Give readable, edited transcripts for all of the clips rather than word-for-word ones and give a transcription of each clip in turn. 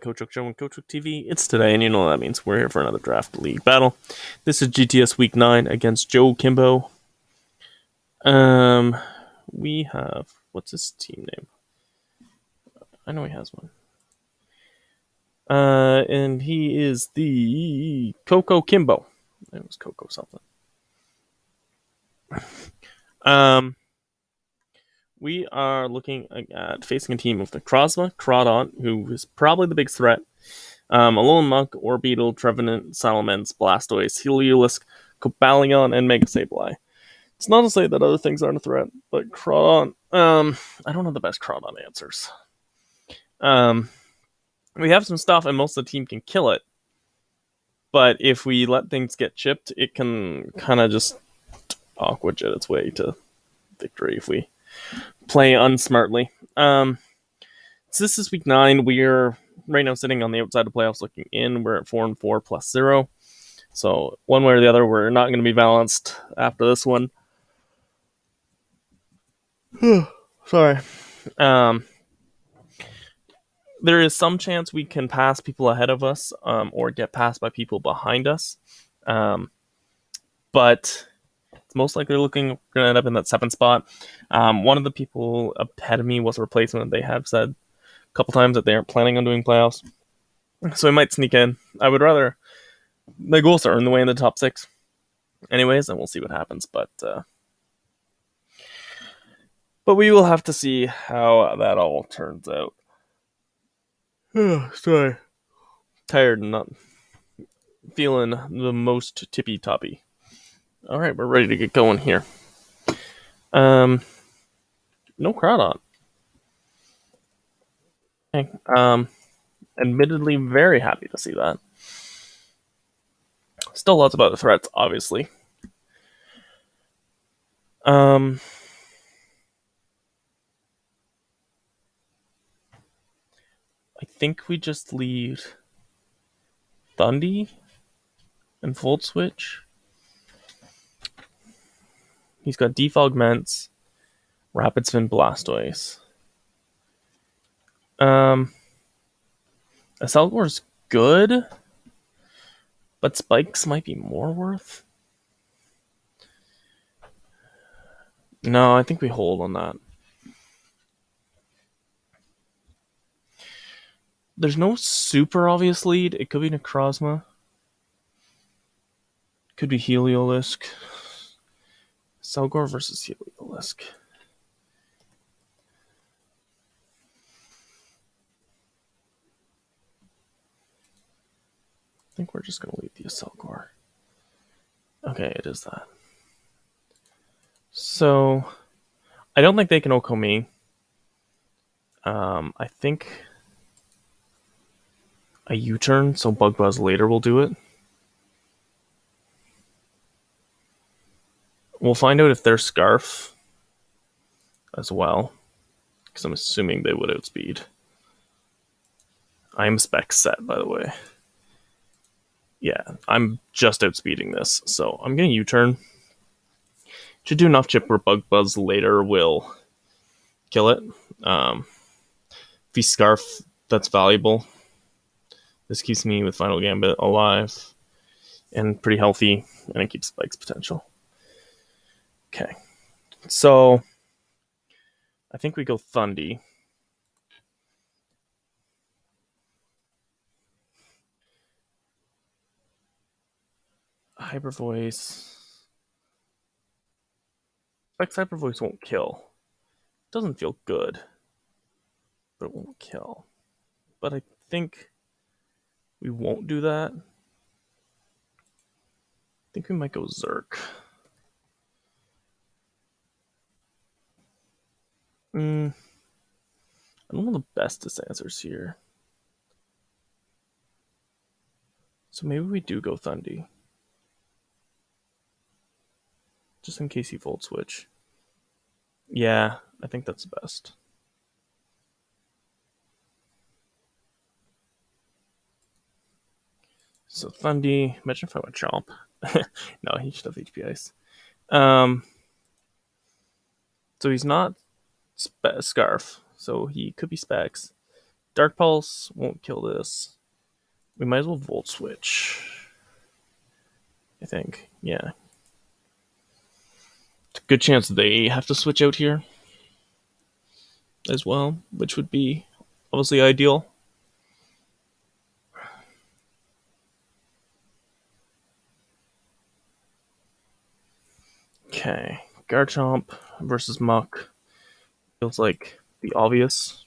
Coach Joe and Coach TV. It's today, and you know what that means. We're here for another draft league battle. This is GTS Week 9 against Joekimbo. We have, what's his team name? I know he has one. And he is the Joekimbo. It was Coco something. We are looking at facing a team of the Krasma, Crawdont, who is probably the big threat. Alolan Monk, Orbeetle, Trevenant, Salamence, Blastoise, Heliolisk, Cobalion, and Mega Sableye. It's not to say that other things aren't a threat, but Crawdont, I don't have the best Crawdont answers. We have some stuff, and most of the team can kill it. But if we let things get chipped, it can kind of just Aqua Jet its way to victory if we play unsmartly. So this is week 9. We're right now sitting on the outside of playoffs looking in. We're at 4-4 plus 0. So one way or the other, we're not going to be balanced after this one. Sorry. There is some chance we can pass people ahead of us or get passed by people behind us. But it's most likely going to end up in that 7th spot. One of the people ahead of me was a replacement. They have said a couple times that they aren't planning on doing playoffs. So we might sneak in. I would rather the goals are in the way in the top 6. Anyways, and we'll see what happens. But we will have to see how that all turns out. Sorry. Tired and not feeling the most tippy-toppy. Alright, we're ready to get going here. No Crawdont. Okay. Admittedly, very happy to see that. Still lots of other threats, obviously. I think we just leave Thundy and Volt Switch. He's got Defog Ments, Rapid Spin Blastoise. Accelgor's good, but Spikes might be more worth. No, I think we hold on that. There's no super obvious lead. It could be Necrozma. Could be Heliolisk. Selgor versus Heliolisk. I think we're just going to leave the Selgor. Okay, it is that. So, I don't think they can Oko me. I think a U-turn, so Bug Buzz later will do it. We'll find out if they're Scarf as well, because I'm assuming they would outspeed. I'm spec set, by the way. Yeah, I'm just outspeeding this, so I'm going to U-turn. Should do enough chip where Bug Buzz later will kill it. If he's Scarf, that's valuable. This keeps me with Final Gambit alive and pretty healthy, and it keeps Spike's potential. Okay, so I think we go Thundy. Hyper Voice. Spike's Hyper Voice won't kill. Doesn't feel good, but it won't kill. But I think we won't do that. I think we might go Zerk. I don't know the bestest answers here. So maybe we do go Thundy. Just in case he Volt Switch. Yeah, I think that's best. So Thundy, imagine if I went Chomp. No, he should have HP Ice. So he's not Scarf, so he could be Specs. Dark Pulse won't kill this. We might as well Volt Switch. I think. Yeah. It's a good chance they have to switch out here as well, which would be obviously ideal. Okay. Garchomp versus Muck. Feels like the obvious.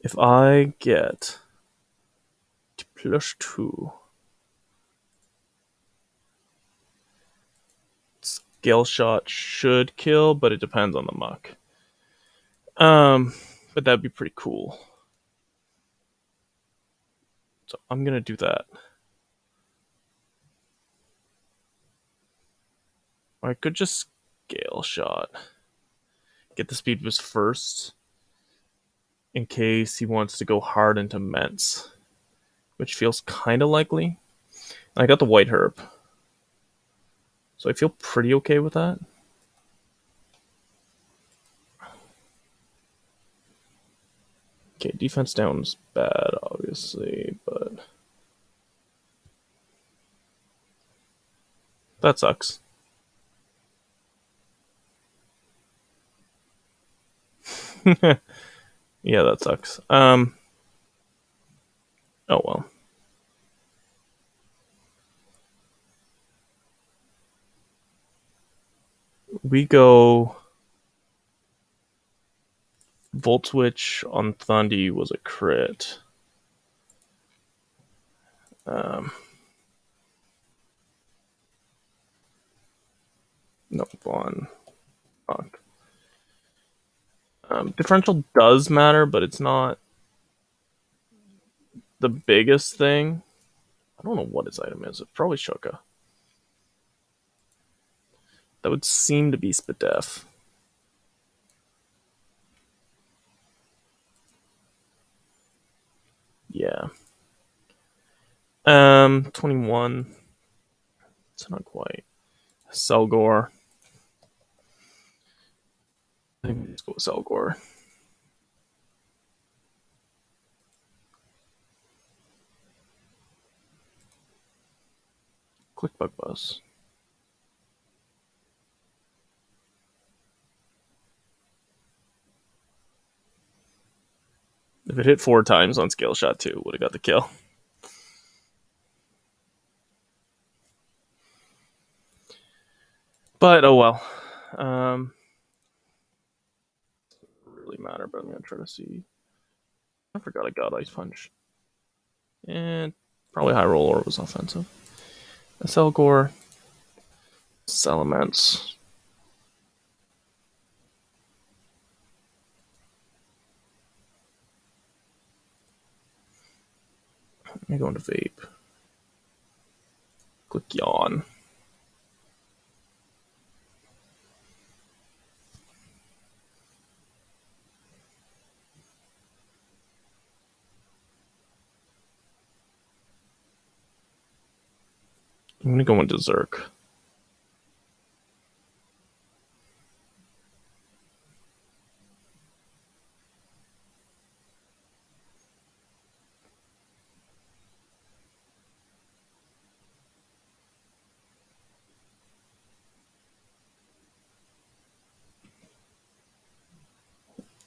If I get +2, Scale Shot should kill, but it depends on the Muck. But that'd be pretty cool. So I'm gonna do that. Or I could just Scale Shot. Get the speed boost first, in case he wants to go hard into Ments, which feels kind of likely. And I got the White Herb, so I feel pretty okay with that. Okay, defense down's bad, obviously, but that sucks. Yeah, that sucks. Oh well. We go Volt Switch on Thundy was a crit. No fun. Fuck. Differential does matter, but it's not the biggest thing. I don't know what his item is. It's probably Shuka. That would seem to be Spadef. Yeah. 21. It's not quite. Selgor. Let's go with Selgor. Click Bug Buzz. If it hit 4 times on Scale Shot 2, would have got the kill. But oh well. Doesn't really matter, but I'm gonna try to see. I forgot I got Ice Punch. And probably High Roller was offensive. Selgor. Salamence. I'm going to Vape. Click Yawn. I'm going to go into Zerk.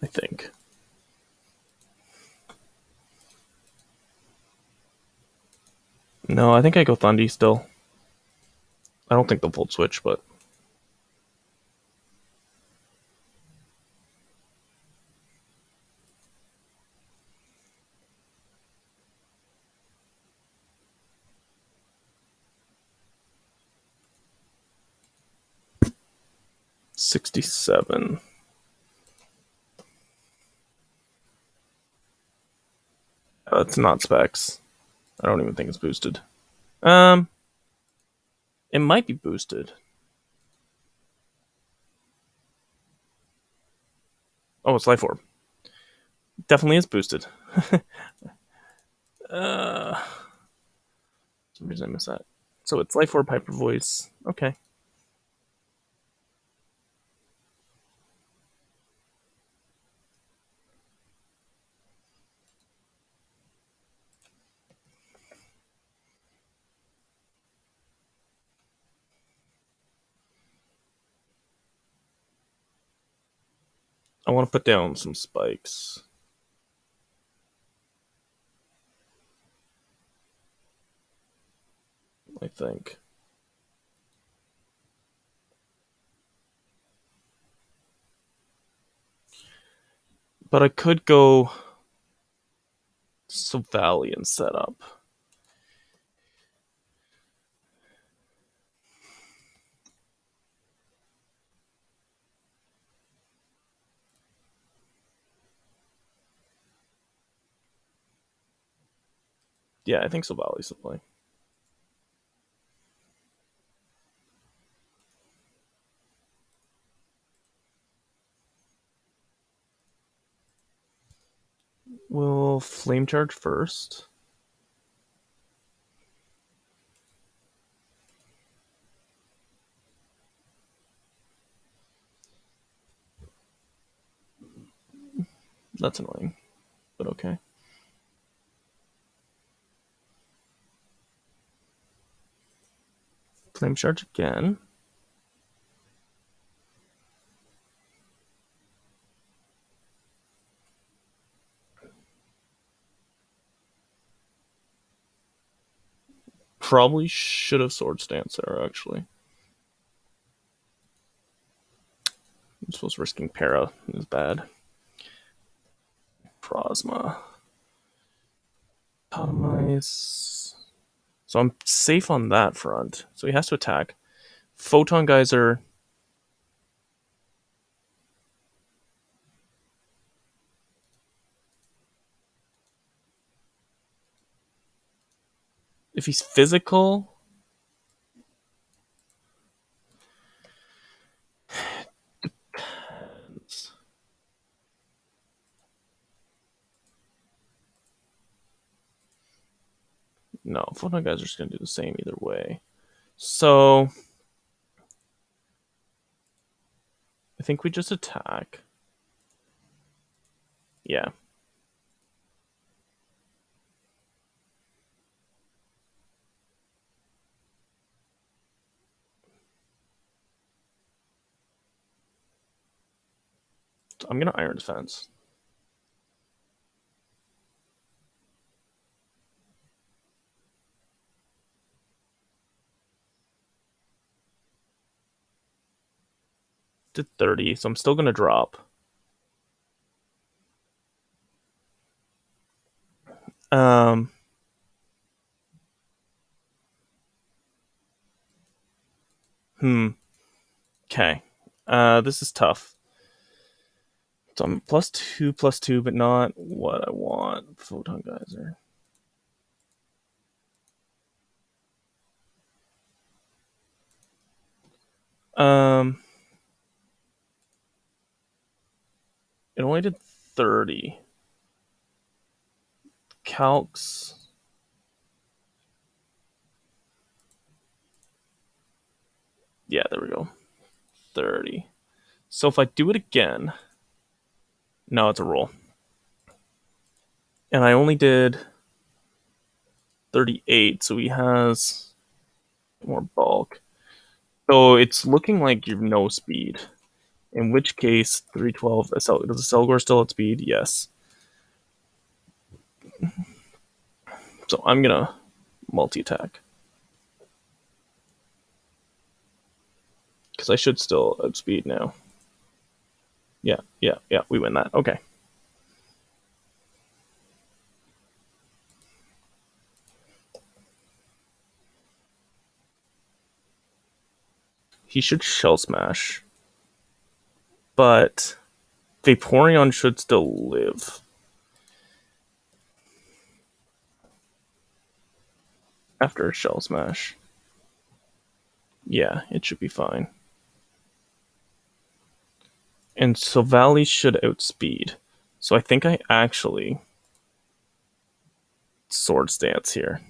I think. No, I think I go Thundy still. I don't think they'll Volt Switch, but 67. It's not specs. I don't even think it's boosted. It might be boosted. Oh, it's Life Orb. Definitely is boosted. So some reason I missed that. So it's Life Orb, Hyper Voice. Okay. I want to put down some spikes. I think. But I could go Valley and set up. Yeah, I think Valley's the play. We'll Flame Charge first. That's annoying, but okay. Flame Charge again. Probably should have Sword Stance there, actually. I suppose risking Para is bad. Prosma. Atomize. So I'm safe on that front. So he has to attack. Photon Geyser. If he's physical, no, Photon Geyser's going to do the same either way. So I think we just attack. Yeah. I'm going to Iron Defense. Did 30, so I'm still going to drop. Um, Okay. This is tough. So I'm +2/+2, but not what I want. Photon Geyser. It only did 30. Calcs. Yeah, there we go. 30. So if I do it again, no, it's a roll. And I only did 38, so he has more bulk. So it's looking like you've no speed. In which case, 312. Does the Selgor still at speed? Yes. So I'm gonna multi-attack. Because I should still outspeed now. Yeah, we win that. Okay. He should Shell Smash. But Vaporeon should still live. After a Shell Smash. Yeah, it should be fine. And so Valley should outspeed. So I think I actually Sword Stance here.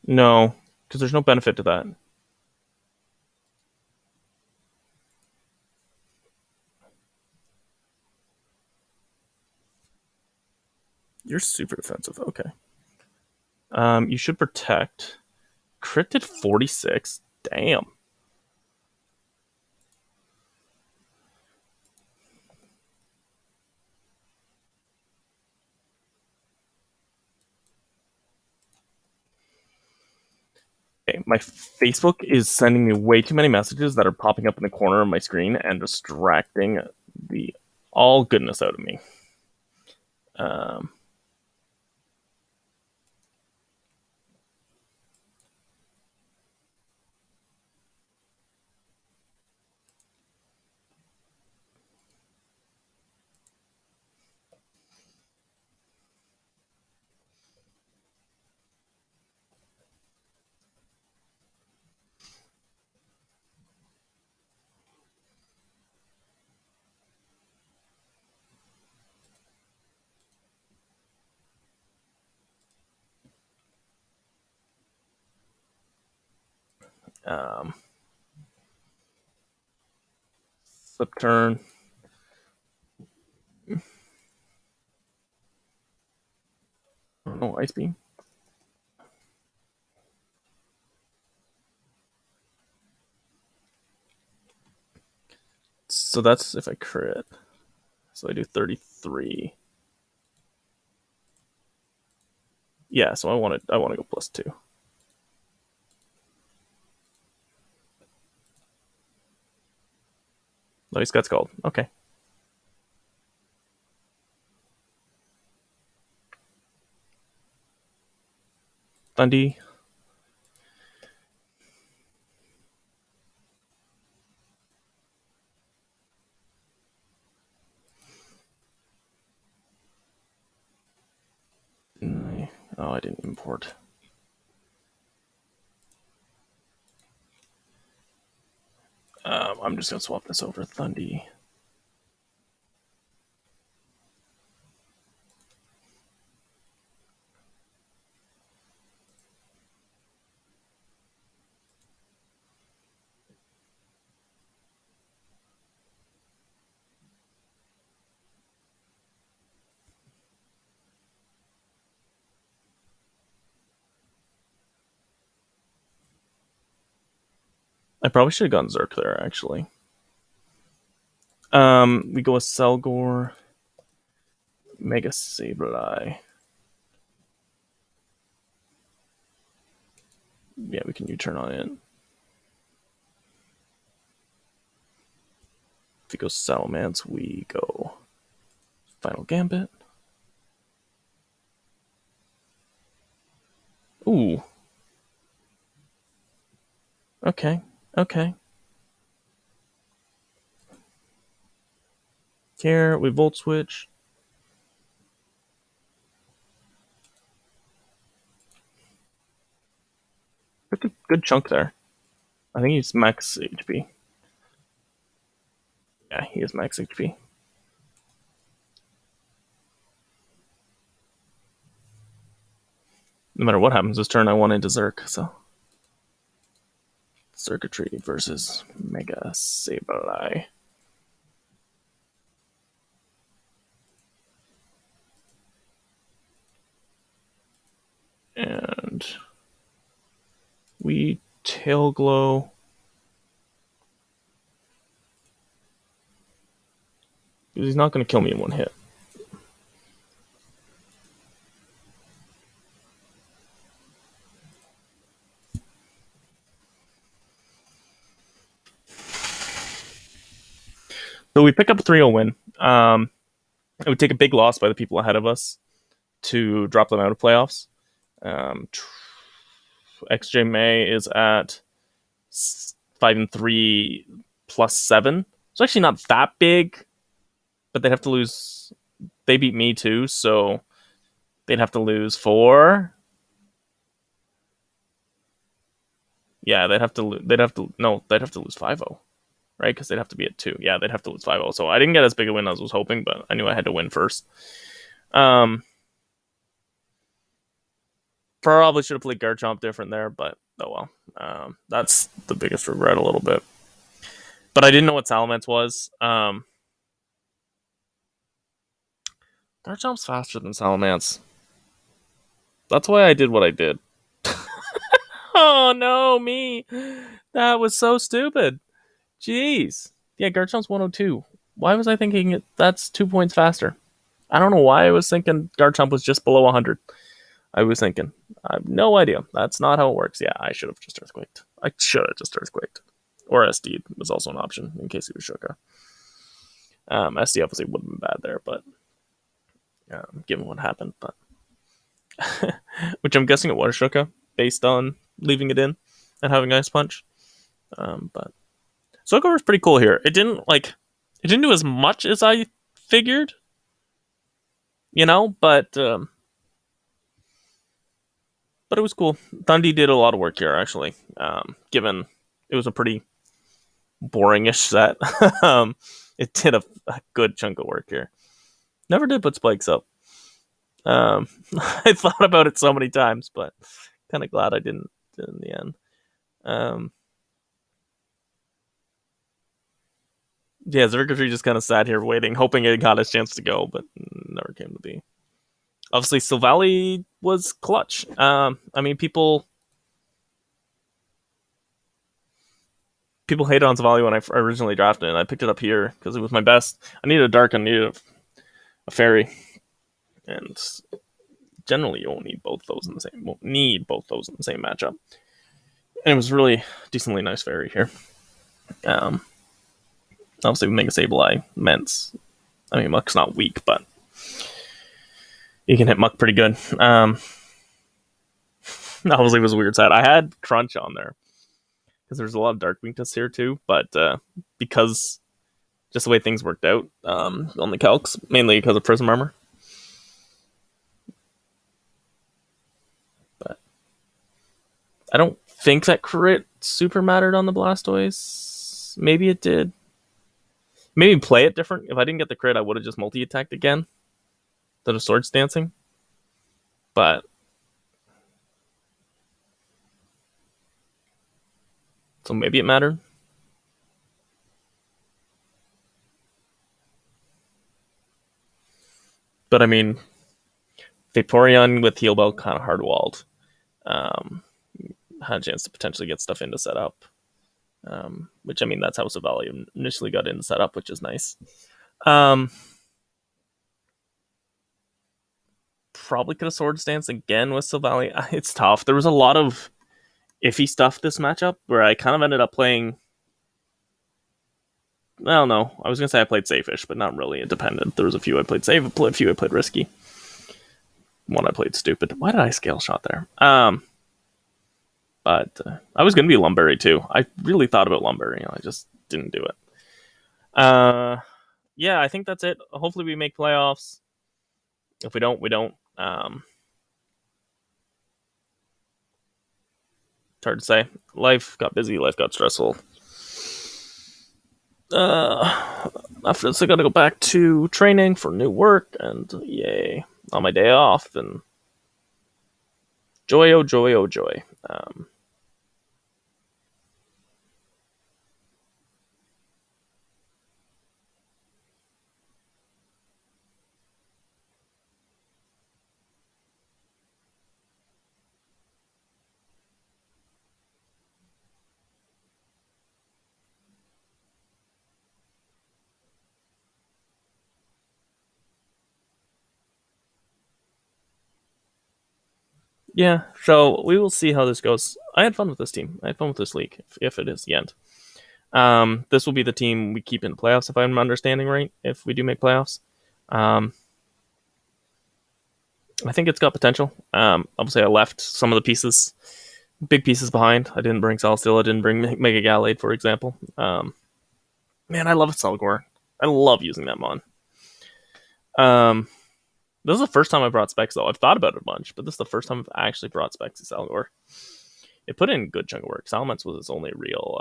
No, because there's no benefit to that. You're super defensive. Okay. You should protect. Crit did 46. Damn. Okay, my Facebook is sending me way too many messages that are popping up in the corner of my screen and distracting the all goodness out of me. Um, um, Slip turn. Oh, ice beam. So that's if I crit. So I do 33. Yeah, so I want to go +2. Nice Guts Gold. Okay. Dundee. Oh, I didn't import. I'm just gonna swap this over Thundy. I probably should have gone Zerk there, actually. We go with Selgor, Mega Sableye. Yeah, we can U-turn on it. If we go Salamence, we go Final Gambit. Ooh. Okay. Okay. Here, we Volt Switch. Good chunk there. I think he's max HP. Yeah, he is max HP. No matter what happens this turn, I want into Zerk, so. Circuitry versus Mega Sableye. And we Tail Glow. He's not going to kill me in one hit. So we pick up a 3-0 win. It would take a big loss by the people ahead of us to drop them out of playoffs. XJ May is at 5-3 +7. It's actually not that big, but they'd have to lose. They beat me too, so they'd have to lose 4. Yeah, they'd have to lose 5-0, right? Because they'd have to be at 2. Yeah, they'd have to lose 5-0. So I didn't get as big a win as I was hoping, but I knew I had to win first. Probably should have played Garchomp different there, but oh well. That's the biggest regret a little bit. But I didn't know what Salamence was. Garchomp's faster than Salamence. That's why I did what I did. Oh no, me. That was so stupid. Jeez. Yeah, Garchomp's 102. Why was I thinking that's 2 points faster? I don't know why I was thinking Garchomp was just below 100. I was thinking. I have no idea. That's not how it works. Yeah, I should have just Earthquaked. I should have just Earthquaked. Or SD was also an option in case he was Shuka. SD obviously would have been bad there, but given what happened, but which I'm guessing it was Shuka based on leaving it in and having Ice Punch. But Soakover is pretty cool here. It didn't do as much as I figured, but it was cool. Thundy did a lot of work here actually. Given it was a pretty boringish set, it did a good chunk of work here. Never did put spikes up. I thought about it so many times, but kind of glad I didn't in the end. Yeah, Zergatry just kind of sat here waiting, hoping it got his chance to go, but never came to be. Obviously, Silvally was clutch. I mean, people hated on Silvally when I originally drafted it, and I picked it up here because it was my best. I needed a dark, I needed a fairy, and generally you won't need both those in the same matchup. And it was really decently nice fairy here. Obviously, with Mega Sableye, Mence. I mean, Muck's not weak, but you can hit Muck pretty good. Obviously, it was a weird set. I had Crunch on there because there's a lot of Dark weakness here too, but because just the way things worked out on the calcs, mainly because of Prism Armor. But I don't think that crit super mattered on the Blastoise. Maybe it did. Maybe play it different. If I didn't get the crit, I would have just multi-attacked again instead of Swords Dancing. But so maybe it mattered. But I mean, Vaporeon with Heal Bell kind of hard-walled. Had a chance to potentially get stuff into setup. Which, I mean, that's how Silvally initially got into setup, which is nice. Probably could have Swords Dance again with Silvally. It's tough. There was a lot of iffy stuff this matchup where I kind of ended up playing. Well, no, I was gonna say I played safe-ish, but not really. It depended. There was a few I played safe, a few I played risky. One I played stupid. Why did I scale shot there? But I was gonna be Lumberry too. I really thought about Lumberry. I just didn't do it. Yeah, I think that's it. Hopefully we make playoffs. If we don't, we don't. It's hard to say. Life got busy. Life got stressful. After this, I gotta go back to training for new work, and yay, on my day off, and joy, oh joy, oh joy. Yeah, so we will see how this goes. I had fun with this team. I had fun with this league, if it is the end. This will be the team we keep in the playoffs, if I'm understanding right, if we do make playoffs. I think it's got potential. Obviously, I left some of the big pieces behind. I didn't bring Celesteela, I didn't bring Mega Gallade, for example. Man, I love Selgor. I love using that mon. This is the first time I brought Specs, though. I've thought about it a bunch, but this is the first time I've actually brought Specs to Salgor. It put in a good chunk of work. Salamence was its only real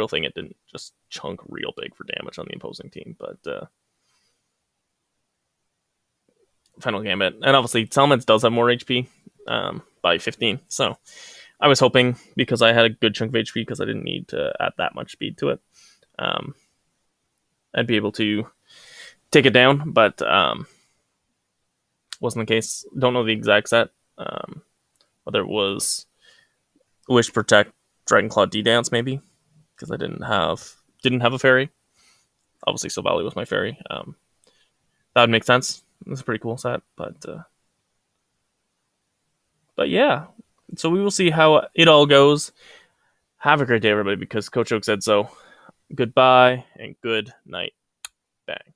thing. It didn't just chunk real big for damage on the opposing team, but final Gambit. And obviously, Salamence does have more HP, but by 15. So I was hoping, because I had a good chunk of HP, because I didn't need to add that much speed to it, um, I'd be able to take it down, but wasn't the case. Don't know the exact set, whether it was Wish, Protect, Dragonclaw, D-Dance, maybe, because I didn't have a fairy. Obviously, Silvally was my fairy. That would make sense. It's a pretty cool set, but yeah. So we will see how it all goes. Have a great day, everybody, because Coach Oak said so. Goodbye and good night. Bang.